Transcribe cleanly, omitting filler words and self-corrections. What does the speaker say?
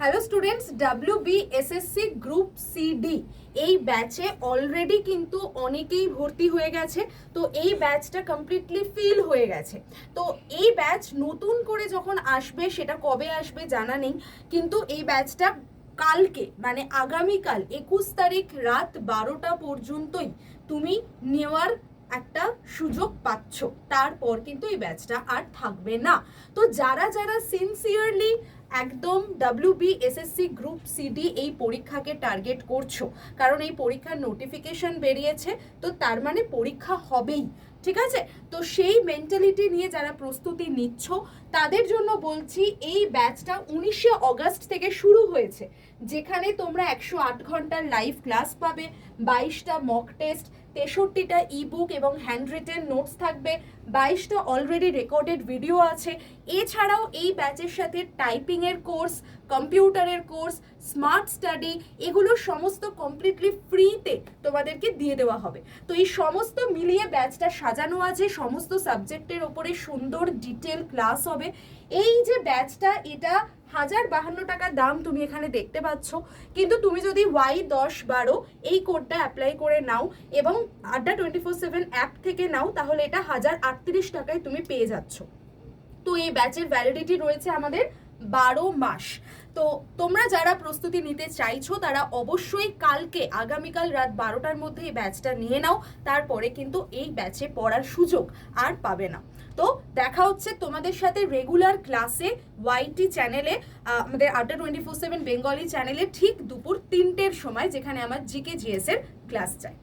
Hello students, WBSSC group CD এই ব্যাচে already কিন্তু অনেকেই ভর্তি হয়ে গেছে। তো এই ব্যাচটা কমপ্লিটলি ফিল হয়ে গেছে। তো এই ব্যাচ নতুন করে যখন আসবে, সেটা কবে আসবে জানা নেই, কিন্তু এই ব্যাচটা কালকে মানে আগামীকাল 21 তারিখ রাত 12টা পর্যন্তই তুমি নেওয়ার একটা সুযোগ পাচ্ছ। তারপর কিন্তু এই ব্যাচটা আর থাকবে না। তো যারা যারা সিনসিয়ারলি একদম WBSSC গ্রুপ সিডি এই পরীক্ষাকে টার্গেট করছো, কারণ এই পরীক্ষার নোটিফিকেশন বেরিয়েছে, তো তার মানে পরীক্ষা হবেই, ঠিক আছে? তো সেই মেন্টালিটি নিয়ে যারা প্রস্তুতি নিচ্ছ তাদের জন্য বলছি, এই ব্যাচটা 19শে অগস্ট থেকে শুরু হয়েছে, যেখানে তোমরা 108 ঘন্টার লাইভ ক্লাস পাবে, 22টা মক টেস্ট, 63টা ইবুক এবং হ্যান্ড রিটেন নোটস থাকবে, 22টা অলরেডি রেকর্ডেড ভিডিও আছে। এছাড়াও এই ব্যাচের সাথে টাইপিংয়ের কোর্স, কম্পিউটারের কোর্স, স্মার্ট স্টাডি, এগুলো সমস্ত কমপ্লিটলি ফ্রিতে তোমাদেরকে দিয়ে দেওয়া হবে। তো এই সমস্ত মিলিয়ে ব্যাচটা সাজানো আছে, সমস্ত সাবজেক্টের ওপরে সুন্দর ডিটেল ক্লাস হবে। এই যে ব্যাচটা, এটা 1052 টাকা দাম তুমি এখানে দেখতে পাচ্ছ, কিন্তু তুমি যদি Y1012 এই কোডটা অ্যাপ্লাই করে নাও এবং আড্ডা 24/7 অ্যাপ থেকে নাও, তাহলে এটা 1038 টাকায় তুমি পেয়ে যাচ্ছ। তো এই ব্যাচের ভ্যালিডিটি রয়েছে আমাদের 12 মাস। তো তোমরা যারা প্রস্তুতি নিতে চাইছো তারা অবশ্যই কালকে আগামীকাল রাত 12টার মধ্যে এই ব্যাচটা নিয়ে নাও, তারপরে কিন্তু এই ব্যাচে পড়ার সুযোগ আর পাবে না। তো দেখা হচ্ছে তোমাদের সাথে রেগুলার ক্লাসে YT চ্যানেলে, আমাদের আড্ডা 24/7 বেঙ্গলি চ্যানেলে ঠিক দুপুর 3টের সময়, যেখানে আমার GK GS এর ক্লাস চাই।